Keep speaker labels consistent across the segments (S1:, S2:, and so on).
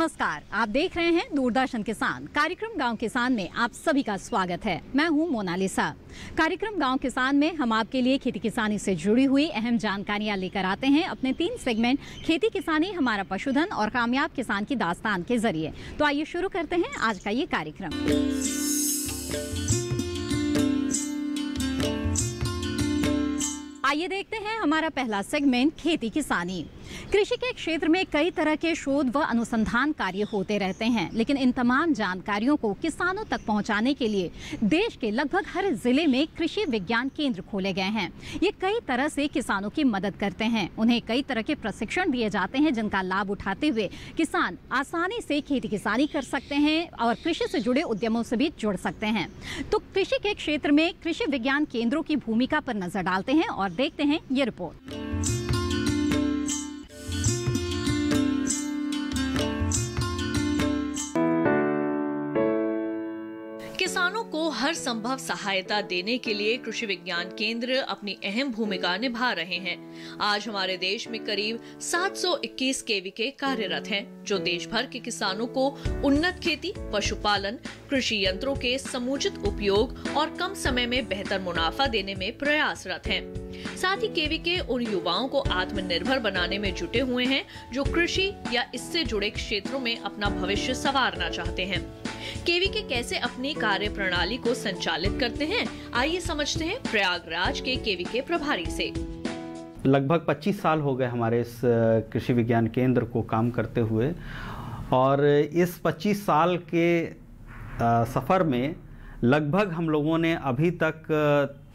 S1: नमस्कार, आप देख रहे हैं दूरदर्शन किसान। कार्यक्रम गांव किसान में आप सभी का स्वागत है। मैं हूं मोनालिसा। कार्यक्रम गांव किसान में हम आपके लिए खेती किसानी से जुड़ी हुई अहम जानकारियां लेकर आते हैं अपने 3 सेगमेंट खेती किसानी, हमारा पशुधन और कामयाब किसान की दास्तान के जरिए। तो आइए शुरू करते हैं आज का ये कार्यक्रम। आइए देखते हैं हमारा पहला सेगमेंट खेती किसानी। कृषि के क्षेत्र में कई तरह के शोध व अनुसंधान कार्य होते रहते हैं, लेकिन इन तमाम जानकारियों को किसानों तक पहुंचाने के लिए देश के लगभग हर जिले में कृषि विज्ञान केंद्र खोले गए हैं। ये कई तरह से किसानों की मदद करते हैं। उन्हें कई तरह के प्रशिक्षण दिए जाते हैं, जिनका लाभ उठाते हुए किसान आसानी से खेती किसानी कर सकते हैं और कृषि से जुड़े उद्यमों से भी जुड़ सकते हैं। तो कृषि के क्षेत्र में कृषि विज्ञान केंद्रों की भूमिका पर नजर डालते हैं और देखते हैं ये रिपोर्ट।
S2: किसानों को हर संभव सहायता देने के लिए कृषि विज्ञान केंद्र अपनी अहम भूमिका निभा रहे हैं। आज हमारे देश में करीब 721 केवीके कार्यरत हैं, जो देश भर के किसानों को उन्नत खेती, पशुपालन, कृषि यंत्रों के समुचित उपयोग और कम समय में बेहतर मुनाफा देने में प्रयासरत हैं। साथ ही केवीके उन युवाओं को आत्मनिर्भर बनाने में जुटे हुए हैं जो कृषि या इससे जुड़े क्षेत्रों में अपना भविष्य संवारना चाहते हैं। केवीके कैसे अपनी कार्य प्रणाली को संचालित करते हैं, आइए समझते हैं प्रयागराज के केवीके प्रभारी से।
S3: लगभग 25 साल हो गए हमारे इस कृषि विज्ञान केंद्र को काम करते हुए, और इस 25 साल के सफ़र में लगभग हम लोगों ने अभी तक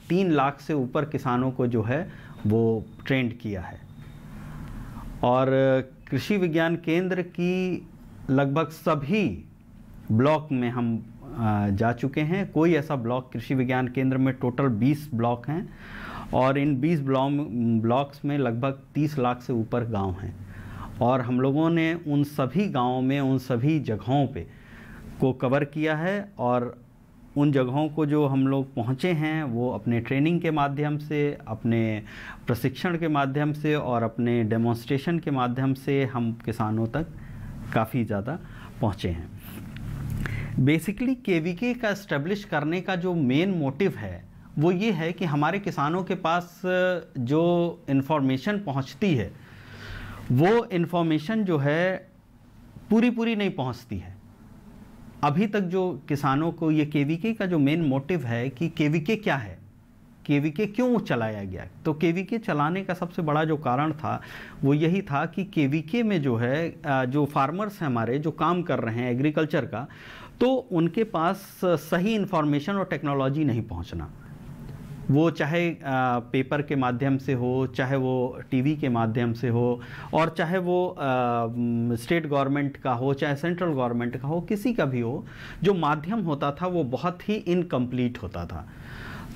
S3: 3 लाख से ऊपर किसानों को जो है वो ट्रेंड किया है। और कृषि विज्ञान केंद्र की लगभग सभी ब्लॉक में हम जा चुके हैं। कोई ऐसा ब्लॉक कृषि विज्ञान केंद्र में टोटल 20 ब्लॉक हैं, और इन 20 ब्लॉक्स में लगभग 30 लाख से ऊपर गांव हैं। और हम लोगों ने उन सभी गांवों में उन सभी जगहों पे को कवर किया है, और उन जगहों को जो हम लोग पहुँचे हैं वो अपने ट्रेनिंग के माध्यम से, अपने प्रशिक्षण के माध्यम से और अपने डेमोन्स्ट्रेशन के माध्यम से हम किसानों तक काफ़ी ज़्यादा पहुँचे हैं। बेसिकली केवीके का इस्टेब्लिश करने का जो मेन मोटिव है वो ये है कि हमारे किसानों के पास जो इन्फॉर्मेशन पहुंचती है वो इन्फॉर्मेशन जो है पूरी नहीं पहुंचती है। अभी तक जो किसानों को ये केवीके का जो मेन मोटिव है कि केवीके क्या है, केवीके क्यों चलाया गया, तो केवीके चलाने का सबसे बड़ा जो कारण था वो यही था कि केवीके में जो है जो फार्मर्स हैं हमारे, जो काम कर रहे हैं एग्रीकल्चर का, तो उनके पास सही इन्फॉर्मेशन और टेक्नोलॉजी नहीं पहुंचना। वो चाहे पेपर के माध्यम से हो, चाहे वो टीवी के माध्यम से हो, और चाहे वो स्टेट गवर्नमेंट का हो, चाहे सेंट्रल गवर्नमेंट का हो, किसी का भी हो, जो माध्यम होता था वो बहुत ही इनकम्प्लीट होता था।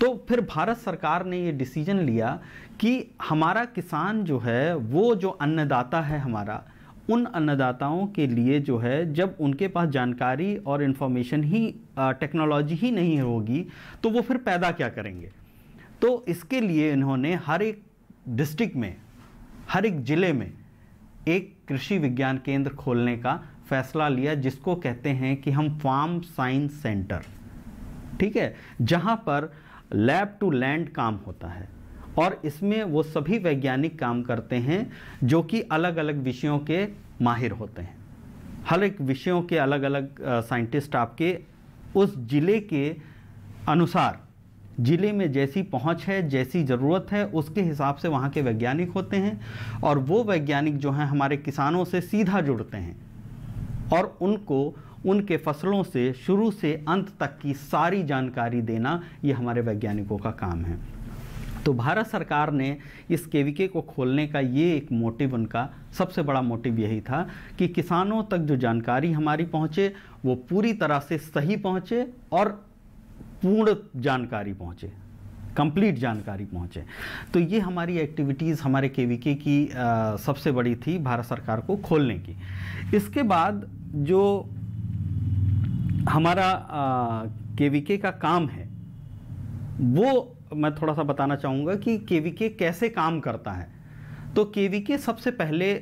S3: तो फिर भारत सरकार ने ये डिसीजन लिया कि हमारा किसान जो है, वो जो अन्नदाता है हमारा, उन अन्नदाताओं के लिए जो है, जब उनके पास जानकारी और इन्फॉर्मेशन ही, टेक्नोलॉजी ही नहीं होगी, तो वो फिर पैदा क्या करेंगे। तो इसके लिए इन्होंने हर एक डिस्ट्रिक्ट में, हर एक ज़िले में एक कृषि विज्ञान केंद्र खोलने का फैसला लिया, जिसको कहते हैं कि हम फार्म साइंस सेंटर, ठीक है, जहाँ पर लैब टू लैंड काम होता है। और इसमें वो सभी वैज्ञानिक काम करते हैं जो कि अलग अलग विषयों के माहिर होते हैं। हर एक विषयों के अलग अलग साइंटिस्ट आपके उस ज़िले के अनुसार, ज़िले में जैसी पहुंच है, जैसी ज़रूरत है, उसके हिसाब से वहाँ के वैज्ञानिक होते हैं। और वो वैज्ञानिक जो हैं हमारे किसानों से सीधा जुड़ते हैं और उनको उनके फसलों से शुरू से अंत तक की सारी जानकारी देना, ये हमारे वैज्ञानिकों का काम है। तो भारत सरकार ने इस केवीके को खोलने का ये एक मोटिव, उनका सबसे बड़ा मोटिव यही था कि किसानों तक जो जानकारी हमारी पहुँचे वो पूरी तरह से सही पहुँचे और पूर्ण जानकारी पहुँचे, कंप्लीट जानकारी पहुँचे। तो ये हमारी एक्टिविटीज़ हमारे केवीके की सबसे बड़ी थी भारत सरकार को खोलने की। इसके बाद जो हमारा केवीके का काम है वो मैं थोड़ा सा बताना चाहूँगा कि केवीके कैसे काम करता है। तो केवीके सबसे पहले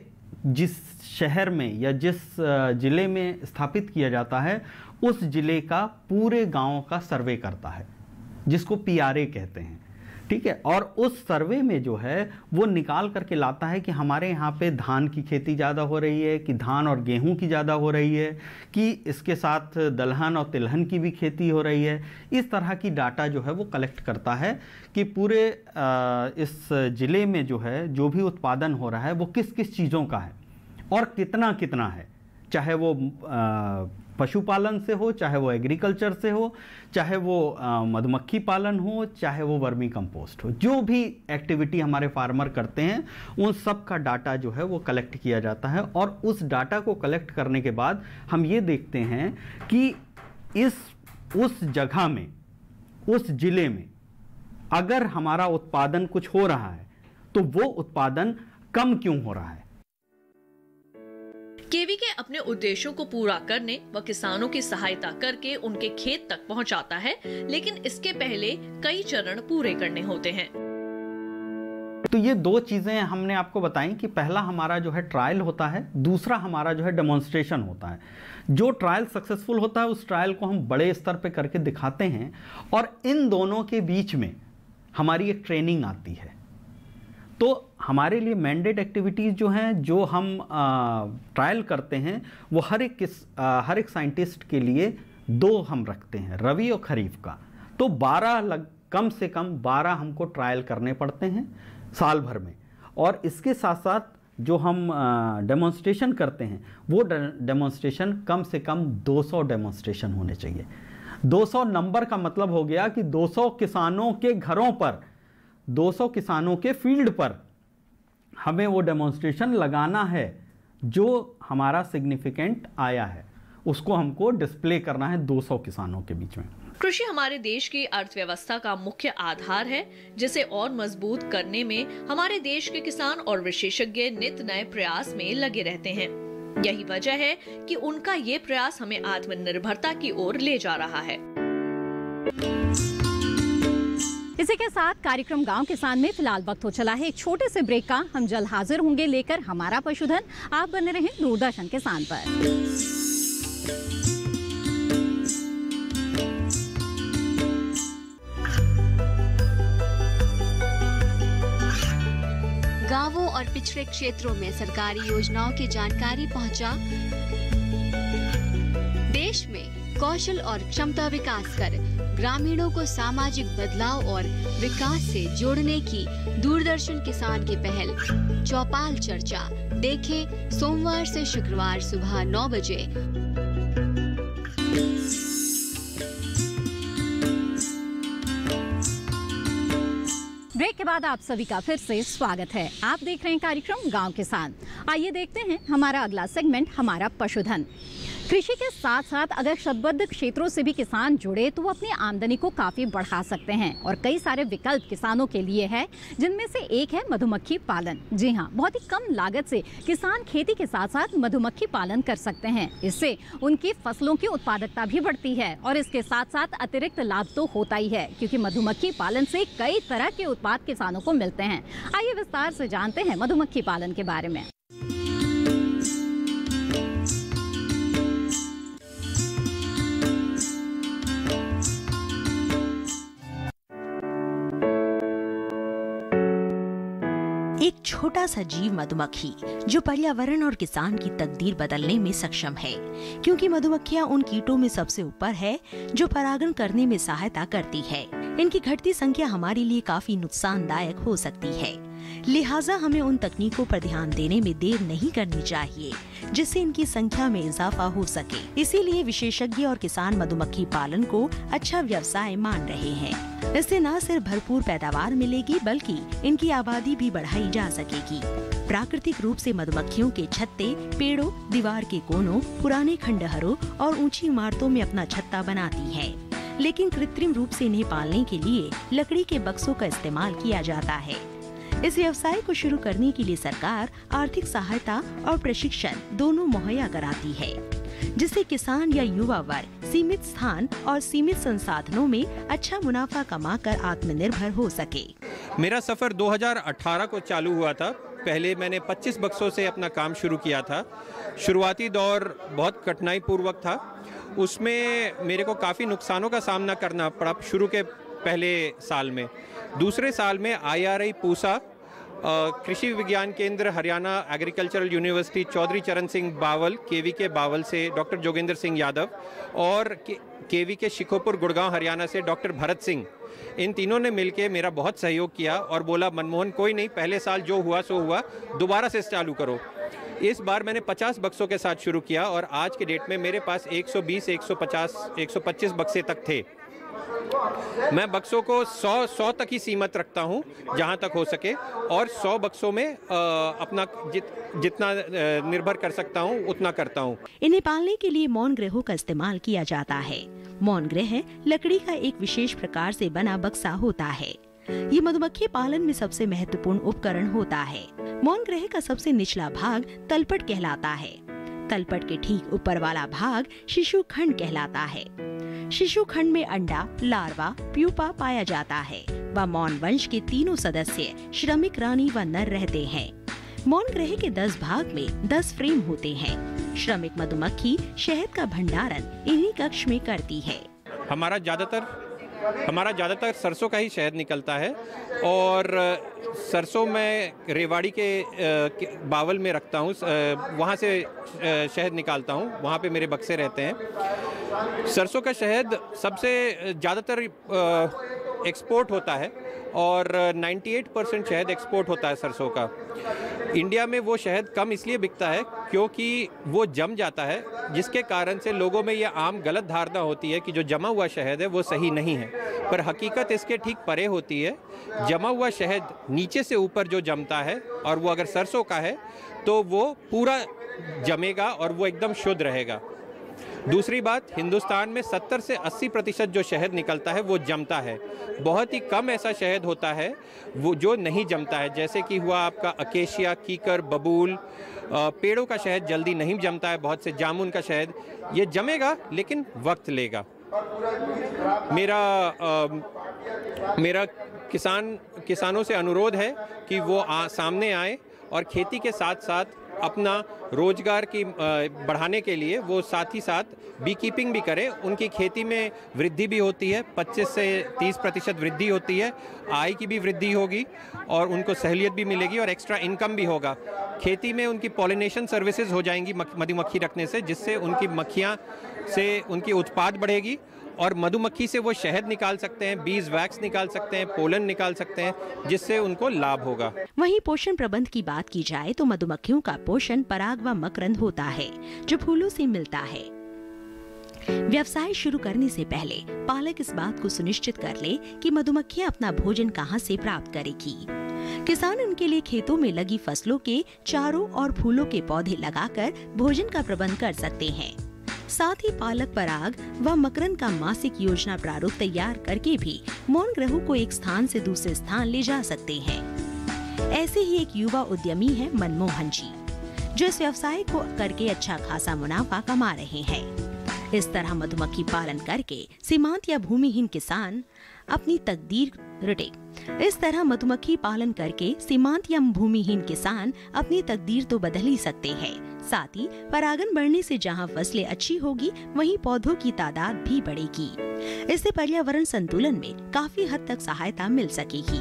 S3: जिस शहर में या जिस ज़िले में स्थापित किया जाता है उस ज़िले का पूरे गांव का सर्वे करता है, जिसको PRA कहते हैं, ठीक है। और उस सर्वे में जो है वो निकाल करके लाता है कि हमारे यहाँ पे धान की खेती ज़्यादा हो रही है, कि धान और गेहूं की ज़्यादा हो रही है, कि इसके साथ दलहन और तिलहन की भी खेती हो रही है। इस तरह की डाटा जो है वो कलेक्ट करता है कि पूरे इस ज़िले में जो है जो भी उत्पादन हो रहा है वो किस किस चीज़ों का है और कितना कितना है, चाहे वो पशुपालन से हो, चाहे वो एग्रीकल्चर से हो, चाहे वो मधुमक्खी पालन हो, चाहे वो वर्मी कंपोस्ट हो। जो भी एक्टिविटी हमारे फार्मर करते हैं उन सब का डाटा जो है वो कलेक्ट किया जाता है। और उस डाटा को कलेक्ट करने के बाद हम ये देखते हैं कि उस जगह में, उस ज़िले में अगर हमारा उत्पादन कुछ हो रहा है तो वो उत्पादन कम क्यों हो रहा है।
S2: केवीके अपने उद्देश्यों को पूरा करने व किसानों की सहायता करके उनके खेत तक पहुंचाता है, लेकिन इसके पहले कई चरण पूरे करने होते हैं।
S3: तो ये दो चीजें हमने आपको बताई कि पहला हमारा जो है ट्रायल होता है, दूसरा हमारा जो है डेमोन्स्ट्रेशन होता है। जो ट्रायल सक्सेसफुल होता है उस ट्रायल को हम बड़े स्तर पे करके दिखाते हैं, और इन दोनों के बीच में हमारी एक ट्रेनिंग आती है। तो हमारे लिए मैंडेट एक्टिविटीज़ जो हैं, जो हम ट्रायल करते हैं, वो हर एक साइंटिस्ट के लिए 2 हम रखते हैं, रबी और खरीफ का। तो कम से कम 12 हमको ट्रायल करने पड़ते हैं साल भर में। और इसके साथ साथ जो हम डेमोन्स्ट्रेशन करते हैं वो डेमोन्स्ट्रेशन कम से कम 200 डेमोन्स्ट्रेशन होने चाहिए। 200 नंबर का मतलब हो गया कि 200 किसानों के घरों पर, 200 किसानों के फील्ड पर हमें वो डेमोन्स्ट्रेशन लगाना है जो हमारा सिग्निफिकेंट आया है, उसको हमको डिस्प्ले करना है 200 किसानों के बीच में।
S2: कृषि हमारे देश की अर्थव्यवस्था का मुख्य आधार है, जिसे और मजबूत करने में हमारे देश के किसान और विशेषज्ञ नित नए प्रयास में लगे रहते हैं। यही वजह है कि उनका ये प्रयास हमें आत्मनिर्भरता की ओर ले जा रहा है।
S1: इसी के साथ कार्यक्रम गांव किसान में फिलहाल वक्त हो चला है एक छोटे से ब्रेक का। हम जल्द हाजिर होंगे लेकर हमारा पशुधन। आप बने रहें दूरदर्शन किसान पर।
S4: गांवों और पिछड़े क्षेत्रों में सरकारी योजनाओं की जानकारी पहुंचा। देश में कौशल और क्षमता विकास कर ग्रामीणों को सामाजिक बदलाव और विकास से जोड़ने की दूरदर्शन किसान की पहल चौपाल चर्चा देखें सोमवार से शुक्रवार सुबह 9 बजे।
S1: ब्रेक के बाद आप सभी का फिर से स्वागत है। आप देख रहे हैं कार्यक्रम गांव किसान। आइए देखते हैं हमारा अगला सेगमेंट, हमारा पशुधन। कृषि के साथ साथ अगर शतबद्ध क्षेत्रों से भी किसान जुड़े तो वो अपनी आमदनी को काफ़ी बढ़ा सकते हैं, और कई सारे विकल्प किसानों के लिए है, जिनमें से एक है मधुमक्खी पालन। जी हाँ, बहुत ही कम लागत से किसान खेती के साथ साथ मधुमक्खी पालन कर सकते हैं। इससे उनकी फसलों की उत्पादकता भी बढ़ती है, और इसके साथ साथ अतिरिक्त लाभ तो होता ही है, क्योंकि मधुमक्खी पालन से कई तरह के उत्पाद किसानों को मिलते हैं। आइए विस्तार से जानते हैं मधुमक्खी पालन के बारे में।
S5: एक छोटा सा जीव मधुमक्खी जो पर्यावरण और किसान की तकदीर बदलने में सक्षम है, क्योंकि मधुमक्खियां उन कीटों में सबसे ऊपर है जो परागण करने में सहायता करती है। इनकी घटती संख्या हमारे लिए काफी नुकसानदायक हो सकती है, लिहाजा हमें उन तकनीकों पर ध्यान देने में देर नहीं करनी चाहिए जिससे इनकी संख्या में इजाफा हो सके। इसीलिए विशेषज्ञ और किसान मधुमक्खी पालन को अच्छा व्यवसाय मान रहे हैं। इससे न सिर्फ भरपूर पैदावार मिलेगी बल्कि इनकी आबादी भी बढ़ाई जा सकेगी। प्राकृतिक रूप से मधुमक्खियों के छत्ते पेड़ों, दीवार के कोनों, पुराने खंडहरों और ऊंची इमारतों में अपना छत्ता बनाती हैं, लेकिन कृत्रिम रूप से इन्हें पालने के लिए लकड़ी के बक्सों का इस्तेमाल किया जाता है। इस व्यवसाय को शुरू करने के लिए सरकार आर्थिक सहायता और प्रशिक्षण दोनों मुहैया कराती है, जिससे किसान या युवा वर्ग सीमित स्थान और सीमित संसाधनों में अच्छा मुनाफा कमाकर आत्मनिर्भर हो सके।
S6: मेरा सफर 2018 को चालू हुआ था। पहले मैंने 25 बक्सों से अपना काम शुरू किया था। शुरुआती दौर बहुत कठिनाई पूर्वक था, उसमें मेरे को काफ़ी नुकसानों का सामना करना पड़ा शुरू के पहले साल में। दूसरे साल में IRI पूसा, कृषि विज्ञान केंद्र हरियाणा एग्रीकल्चरल यूनिवर्सिटी चौधरी चरण सिंह बावल, KVK बावल से डॉक्टर जोगेंद्र सिंह यादव, और KVK शिकोपुर गुड़गांव हरियाणा से डॉक्टर भरत सिंह, इन तीनों ने मिलकर मेरा बहुत सहयोग किया और बोला मनमोहन कोई नहीं, पहले साल जो हुआ सो हुआ, दोबारा से चालू करो। इस बार मैंने 50 बक्सों के साथ शुरू किया और आज के डेट में मेरे पास 120, 150, 125 बक्से तक थे। मैं बक्सों को 100 तक ही सीमित रखता हूं जहां तक हो सके, और 100 बक्सों में अपना जितना निर्भर कर सकता हूं उतना करता हूं।
S5: इन्हें पालने के लिए मौन गृहों का इस्तेमाल किया जाता है। मौन गृह लकड़ी का एक विशेष प्रकार से बना बक्सा होता है। ये मधुमक्खी पालन में सबसे महत्वपूर्ण उपकरण होता है। मौन गृह का सबसे निचला भाग तलपट कहलाता है। तलपट के ठीक ऊपर वाला भाग शिशु खंड कहलाता है। शिशु खंड में अंडा, लार्वा, प्यूपा पाया जाता है। व मौन वंश के तीनों सदस्य श्रमिक रानी व नर रहते हैं। मौन गृह के 10 भाग में 10 फ्रेम होते हैं। श्रमिक मधुमक्खी शहद का भंडारण इन्हीं कक्ष में करती है।
S6: हमारा ज्यादातर सरसों का ही शहद निकलता है, और सरसों मैं रेवाड़ी के बावल में रखता हूँ, वहाँ से शहद निकालता हूँ, वहाँ पे मेरे बक्से रहते हैं। सरसों का शहद सबसे ज़्यादातर एक्सपोर्ट होता है और 98% शहद एक्सपोर्ट होता है सरसों का। इंडिया में वो शहद कम इसलिए बिकता है क्योंकि वो जम जाता है, जिसके कारण से लोगों में ये आम गलत धारणा होती है कि जो जमा हुआ शहद है वो सही नहीं है, पर हकीकत इसके ठीक परे होती है। जमा हुआ शहद नीचे से ऊपर जो जमता है, और वो अगर सरसों का है तो वो पूरा जमेगा और वो एकदम शुद्ध रहेगा। दूसरी बात, हिंदुस्तान में 70 से 80% जो शहद निकलता है वो जमता है। बहुत ही कम ऐसा शहद होता है वो जो नहीं जमता है, जैसे कि हुआ आपका अकेशिया, कीकर, बबूल। पेड़ों का शहद जल्दी नहीं जमता है, बहुत से जामुन का शहद ये जमेगा लेकिन वक्त लेगा। मेरा किसानों से अनुरोध है कि वो सामने आए और खेती के साथ साथ अपना रोजगार की बढ़ाने के लिए वो साथ ही साथ बी कीपिंग भी करें। उनकी खेती में वृद्धि भी होती है, 25 से 30% वृद्धि होती है, आय की भी वृद्धि होगी और उनको सहूलियत भी मिलेगी और एक्स्ट्रा इनकम भी होगा। खेती में उनकी पॉलिनेशन सर्विसेज हो जाएंगी मधुमक्खी रखने से, जिससे उनकी मक्खियाँ से उनकी उत्पाद बढ़ेगी और मधुमक्खी से वो शहद निकाल सकते हैं, बीज वैक्स निकाल सकते हैं, पोलन निकाल सकते हैं, जिससे उनको लाभ होगा।
S5: वहीं पोषण प्रबंध की बात की जाए तो मधुमक्खियों का पोषण पराग व मकरंद होता है जो फूलों से मिलता है। व्यवसाय शुरू करने से पहले पालक इस बात को सुनिश्चित कर ले कि मधुमक्खियां अपना भोजन कहां से प्राप्त करेगी। किसान उनके लिए खेतों में लगी फसलों के चारों और फूलों के पौधे लगाकर भोजन का प्रबंध कर सकते हैं। साथ ही पालक पराग व मकरंद का मासिक योजना प्रारूप तैयार करके भी मौन ग्रहों को एक स्थान से दूसरे स्थान ले जा सकते हैं। ऐसे ही एक युवा उद्यमी है मनमोहन जी, जो इस व्यवसाय को करके अच्छा खासा मुनाफा कमा रहे हैं। इस तरह मधुमक्खी पालन करके सीमांत या भूमिहीन किसान अपनी तकदीर रटे। इस तरह मधुमक्खी पालन करके सीमांत या भूमिहीन किसान अपनी तकदीर तो बदल ही सकते हैं। साथ ही परागन बढ़ने से जहां फसलें अच्छी होगी, वहीं पौधों की तादाद भी बढ़ेगी। इससे पर्यावरण संतुलन में काफी हद तक सहायता मिल सकेगी।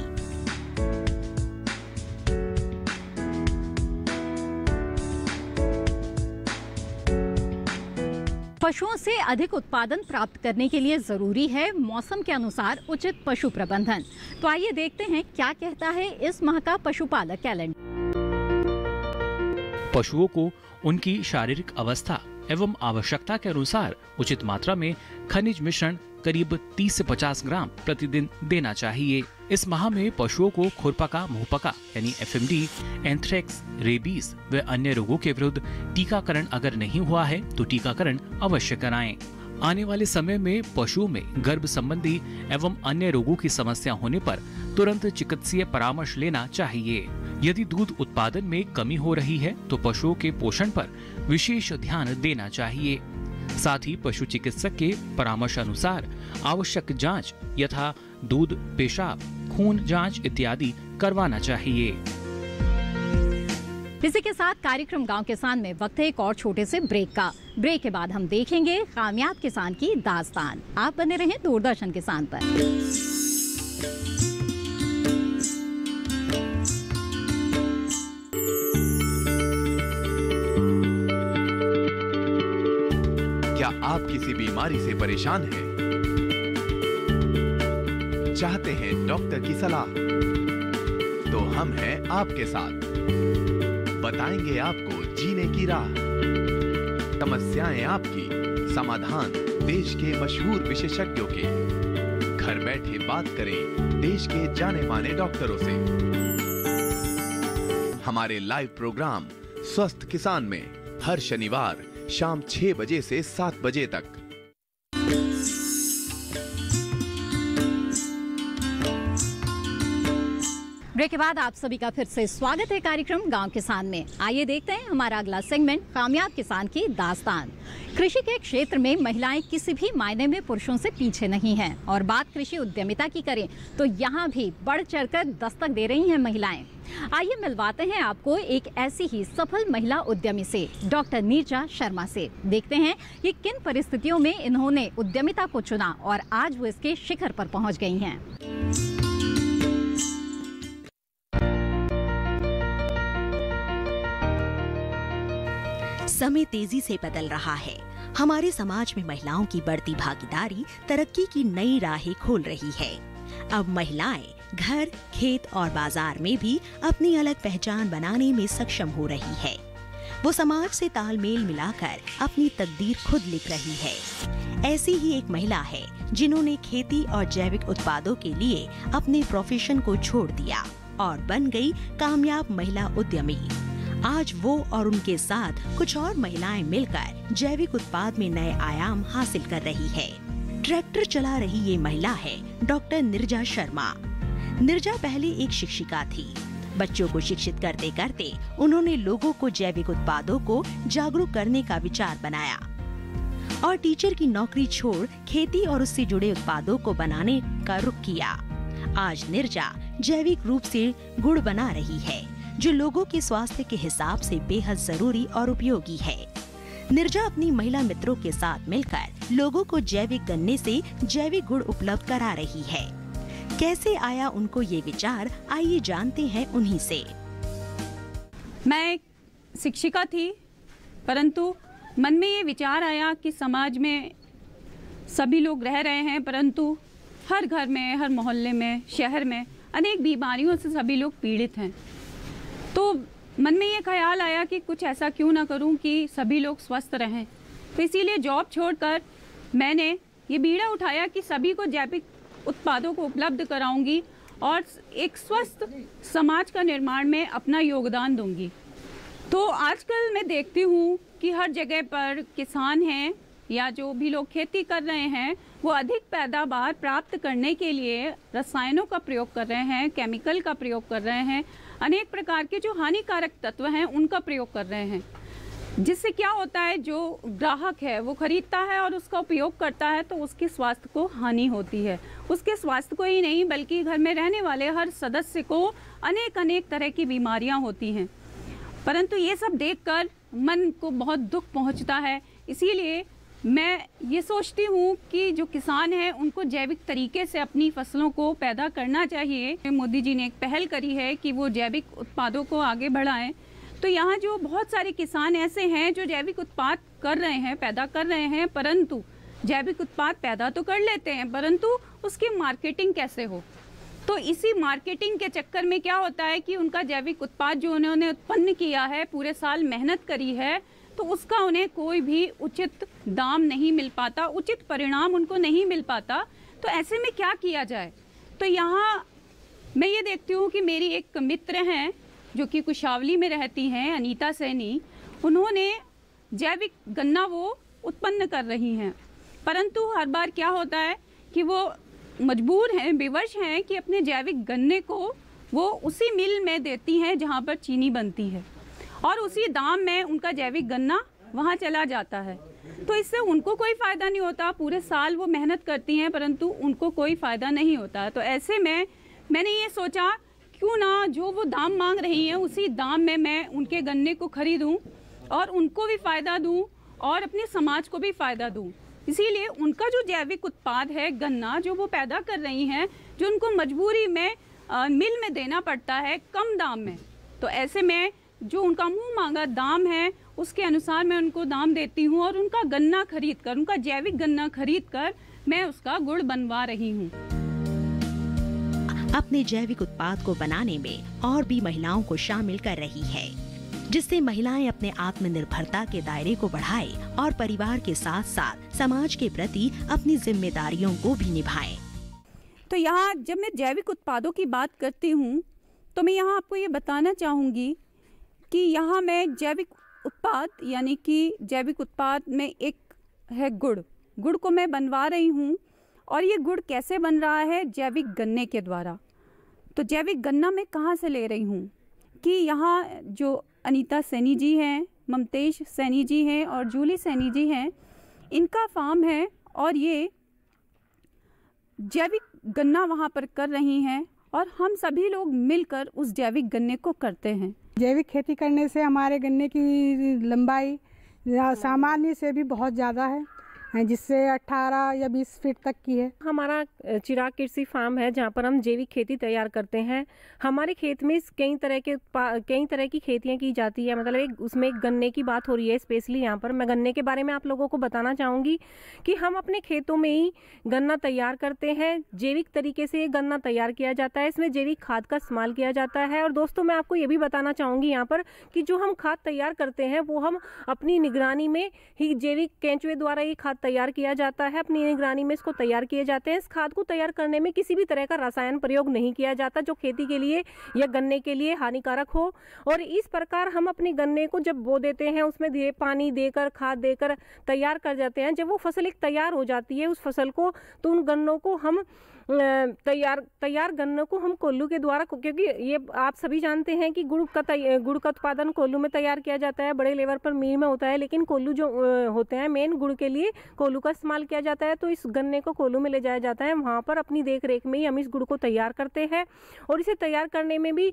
S1: पशुओं से अधिक उत्पादन प्राप्त करने के लिए जरूरी है मौसम के अनुसार उचित पशु प्रबंधन। तो आइए देखते हैं क्या कहता है इस माह का पशुपालक कैलेंडर।
S7: पशुओं को उनकी शारीरिक अवस्था एवं आवश्यकता के अनुसार उचित मात्रा में खनिज मिश्रण करीब 30 से 50 ग्राम प्रतिदिन देना चाहिए। इस माह में पशुओं को खुरपका, मुंहपका यानी FMD, एंथ्रेक्स, रेबीज व अन्य रोगों के विरुद्ध टीकाकरण अगर नहीं हुआ है तो टीकाकरण अवश्य कराएं। आने वाले समय में पशुओं में गर्भ संबंधी एवं अन्य रोगों की समस्या होने पर तुरंत चिकित्सीय परामर्श लेना चाहिए। यदि दूध उत्पादन में कमी हो रही है तो पशुओं के पोषण पर विशेष ध्यान देना चाहिए। साथ ही पशु चिकित्सक के परामर्श अनुसार आवश्यक जांच यथा दूध, पेशाब, खून जांच इत्यादि करवाना चाहिए।
S1: इसी के साथ कार्यक्रम गांव किसान में वक्त है एक और छोटे से ब्रेक का। ब्रेक के बाद हम देखेंगे कामयाब किसान की दास्तान। आप बने रहें दूरदर्शन किसान पर।
S8: क्या आप किसी बीमारी से परेशान हैं? चाहते हैं डॉक्टर की सलाह? तो हम हैं आपके साथ, बताएंगे आपको जीने की राह। समस्याएं आपकी, समाधान देश के मशहूर विशेषज्ञों के। घर बैठे बात करें देश के जाने माने डॉक्टरों से। हमारे लाइव प्रोग्राम स्वस्थ किसान में हर शनिवार शाम 6 बजे से 7 बजे तक।
S1: ब्रेक के बाद आप सभी का फिर से स्वागत है कार्यक्रम गांव किसान में। आइए देखते हैं हमारा अगला सेगमेंट, कामयाब किसान की दास्तान। कृषि के क्षेत्र में महिलाएं किसी भी मायने में पुरुषों से पीछे नहीं हैं और बात कृषि उद्यमिता की करें तो यहाँ भी बढ़ चढ़कर दस्तक दे रही हैं महिलाएं। आइए मिलवाते हैं आपको एक ऐसी ही सफल महिला उद्यमी से, डॉक्टर नीरजा शर्मा से। देखते हैं कि किन परिस्थितियों में इन्होंने उद्यमिता को चुना और आज वो इसके शिखर पर पहुँच गई हैं।
S5: समय तेजी से बदल रहा है। हमारे समाज में महिलाओं की बढ़ती भागीदारी तरक्की की नई राहें खोल रही है। अब महिलाएं घर, खेत और बाजार में भी अपनी अलग पहचान बनाने में सक्षम हो रही है। वो समाज से तालमेल मिलाकर अपनी तकदीर खुद लिख रही है। ऐसी ही एक महिला है जिन्होंने खेती और जैविक उत्पादों के लिए अपने प्रोफेशन को छोड़ दिया और बन गई कामयाब महिला उद्यमी। आज वो और उनके साथ कुछ और महिलाएं मिलकर जैविक उत्पाद में नए आयाम हासिल कर रही है। ट्रैक्टर चला रही ये महिला है डॉक्टर नीरजा शर्मा। नीरजा पहले एक शिक्षिका थी। बच्चों को शिक्षित करते करते उन्होंने लोगों को जैविक उत्पादों को जागरूक करने का विचार बनाया और टीचर की नौकरी छोड़ खेती और उससे जुड़े उत्पादों को बनाने का रुख किया। आज नीरजा जैविक रूप से गुड़ बना रही है जो लोगों के स्वास्थ्य के हिसाब से बेहद जरूरी और उपयोगी है। नीरजा अपनी महिला मित्रों के साथ मिलकर लोगों को जैविक गन्ने से जैविक गुड़ उपलब्ध करा रही है। कैसे आया उनको ये विचार, आइए जानते हैं उन्हीं से।
S9: मैं एक शिक्षिका थी, परंतु मन में ये विचार आया कि समाज में सभी लोग रह रहे हैं, परंतु हर घर में, हर मोहल्ले में, शहर में अनेक बीमारियों से सभी लोग पीड़ित हैं। तो मन में ये ख्याल आया कि कुछ ऐसा क्यों ना करूं कि सभी लोग स्वस्थ रहें। तो इसीलिए जॉब छोड़कर मैंने ये बीड़ा उठाया कि सभी को जैविक उत्पादों को उपलब्ध कराऊंगी और एक स्वस्थ समाज का निर्माण में अपना योगदान दूंगी। तो आजकल मैं देखती हूँ कि हर जगह पर किसान हैं या जो भी लोग खेती कर रहे हैं वो अधिक पैदावार प्राप्त करने के लिए रसायनों का प्रयोग कर रहे हैं, केमिकल का प्रयोग कर रहे हैं, अनेक प्रकार के जो हानिकारक तत्व हैं उनका प्रयोग कर रहे हैं। जिससे क्या होता है, जो ग्राहक है वो खरीदता है और उसका उपयोग करता है तो उसके स्वास्थ्य को हानि होती है। उसके स्वास्थ्य को ही नहीं बल्कि घर में रहने वाले हर सदस्य को अनेक तरह की बीमारियां होती हैं। परंतु ये सब देखकर मन को बहुत दुख पहुंचता है। इसीलिए मैं ये सोचती हूँ कि जो किसान हैं उनको जैविक तरीके से अपनी फसलों को पैदा करना चाहिए। मोदी जी ने एक पहल करी है कि वो जैविक उत्पादों को आगे बढ़ाएं। तो यहाँ जो बहुत सारे किसान ऐसे हैं जो जैविक उत्पाद कर रहे हैं, पैदा कर रहे हैं, परंतु जैविक उत्पाद पैदा तो कर लेते हैं परंतु उसकी मार्केटिंग कैसे हो। तो इसी मार्केटिंग के चक्कर में क्या होता है कि उनका जैविक उत्पाद जो उन्होंने उत्पन्न किया है, पूरे साल मेहनत करी है, तो उसका उन्हें कोई भी उचित दाम नहीं मिल पाता, उचित परिणाम उनको नहीं मिल पाता। तो ऐसे में क्या किया जाए। तो यहाँ मैं ये देखती हूँ कि मेरी एक मित्र हैं जो कि कुशावली में रहती हैं, अनीता सैनी। उन्होंने जैविक गन्ना वो उत्पन्न कर रही हैं, परंतु हर बार क्या होता है कि वो मजबूर हैं, विवश हैं कि अपने जैविक गन्ने को वो उसी मिल में देती हैं जहाँ पर चीनी बनती है और उसी दाम में उनका जैविक गन्ना वहाँ चला जाता है। तो इससे उनको कोई फ़ायदा नहीं होता। पूरे साल वो मेहनत करती हैं परंतु उनको कोई फ़ायदा नहीं होता। तो ऐसे में मैंने ये सोचा क्यों ना जो वो दाम मांग रही हैं उसी दाम में मैं उनके गन्ने को खरीदूं और उनको भी फ़ायदा दूं और अपने समाज को भी फ़ायदा दूं। इसीलिए उनका जो जैविक उत्पाद है गन्ना जो वो पैदा कर रही हैं, जो उनको मजबूरी में मिल में देना पड़ता है कम दाम में, तो ऐसे में जो उनका मुंह मांगा दाम है उसके अनुसार मैं उनको दाम देती हूँ और उनका गन्ना खरीद कर, उनका जैविक गन्ना खरीद कर मैं उसका गुड़ बनवा रही हूँ।
S5: अपने जैविक उत्पाद को बनाने में और भी महिलाओं को शामिल कर रही है, जिससे महिलाएं अपने आत्मनिर्भरता के दायरे को बढ़ाएं और परिवार के साथ साथ समाज के प्रति अपनी जिम्मेदारियों को भी निभाएं।
S9: तो यहाँ जब मैं जैविक उत्पादों की बात करती हूँ तो मैं यहाँ आपको ये बताना चाहूँगी कि यहाँ मैं जैविक उत्पाद यानी कि जैविक उत्पाद में एक है गुड़ को मैं बनवा रही हूँ। और ये गुड़ कैसे बन रहा है? जैविक गन्ने के द्वारा। तो जैविक गन्ना मैं कहाँ से ले रही हूँ कि यहाँ जो अनीता सैनी जी हैं, ममतेश सैनी जी हैं और जूली सैनी जी हैं, इनका फार्म है और ये जैविक गन्ना वहाँ पर कर रही हैं और हम सभी लोग मिलकर उस जैविक गन्ने को करते हैं।
S10: जैविक खेती करने से हमारे गन्ने की लंबाई सामान्य से भी बहुत ज़्यादा है, जिससे 18 या 20 फीट तक की है।
S11: हमारा चिराग कृषि फार्म है जहाँ पर हम जैविक खेती तैयार करते हैं। हमारे खेत में कई तरह की खेतियाँ की जाती है, मतलब उसमें गन्ने की बात हो रही है स्पेशली। यहाँ पर मैं गन्ने के बारे में आप लोगों को बताना चाहूँगी कि हम अपने खेतों में ही गन्ना तैयार करते हैं। जैविक तरीके से ये गन्ना तैयार किया जाता है, इसमें जैविक खाद का इस्तेमाल किया जाता है। और दोस्तों मैं आपको ये भी बताना चाहूँगी यहाँ पर कि जो हम खाद तैयार करते हैं वो हम अपनी निगरानी में ही जैविक केंचुए द्वारा ये खाद तैयार किया जाता है, अपनी निगरानी में इसको तैयार किए जाते हैं। इस खाद को तैयार करने में किसी भी तरह का रसायन प्रयोग नहीं किया जाता जो खेती के लिए या गन्ने के लिए हानिकारक हो। और इस प्रकार हम अपने गन्ने को जब बो देते हैं उसमें धीरे पानी देकर खाद देकर तैयार कर जाते हैं। जब वो फसल एक तैयार हो जाती है उस फसल को, तो उन गन्नों को हम तैयार गन्नों को हम कोल्हू के द्वारा, क्योंकि ये आप सभी जानते हैं कि गुड़ का उत्पादन कोल्हू में तैयार किया जाता है, बड़े लेवल पर मील में होता है, लेकिन कोल्हू जो होते हैं मेन गुड़ के लिए कोल्हू का इस्तेमाल किया जाता है। तो इस गन्ने को कोल्हू में ले जाया जाता है, वहाँ पर अपनी देख रेख में ही हम इस गुड़ को तैयार करते हैं। और इसे तैयार करने में भी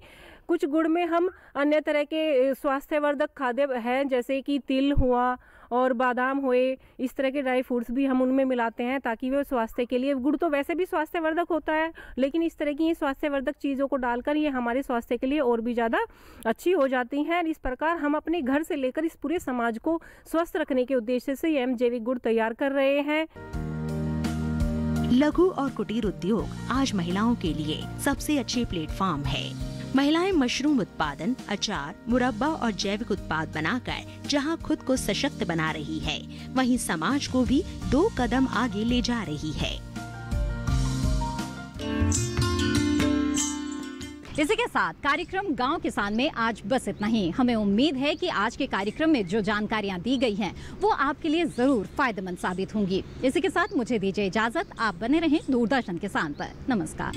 S11: कुछ गुड़ में हम अन्य तरह के स्वास्थ्यवर्धक खाद्य हैं, जैसे कि तिल हुआ और बादाम हुए, इस तरह के ड्राई फ्रूट्स भी हम उनमें मिलाते हैं ताकि वो स्वास्थ्य के लिए, गुड़ तो वैसे भी स्वास्थ्यवर्धक होता है, लेकिन इस तरह की ये स्वास्थ्यवर्धक चीज़ों को डालकर ये हमारे स्वास्थ्य के लिए और भी ज़्यादा अच्छी हो जाती हैं। इस प्रकार हम अपने घर से लेकर इस पूरे समाज को स्वस्थ रखने के उद्देश्य से ये हम जैविक गुड़ तैयार कर रहे हैं।
S5: लघु और कुटीर उद्योग आज महिलाओं के लिए सबसे अच्छे प्लेटफॉर्म है। महिलाएं मशरूम उत्पादन, अचार, मुरब्बा और जैविक उत्पाद बनाकर जहां खुद को सशक्त बना रही है, वहीं समाज को भी 2 कदम आगे ले जा रही है।
S1: इसी के साथ कार्यक्रम गांव किसान में आज बस इतना ही। हमें उम्मीद है कि आज के कार्यक्रम में जो जानकारियां दी गई हैं वो आपके लिए जरूर फायदेमंद साबित होंगी। इसी के साथ मुझे दीजिए इजाजत। आप बने रहें दूरदर्शन किसान पर। नमस्कार।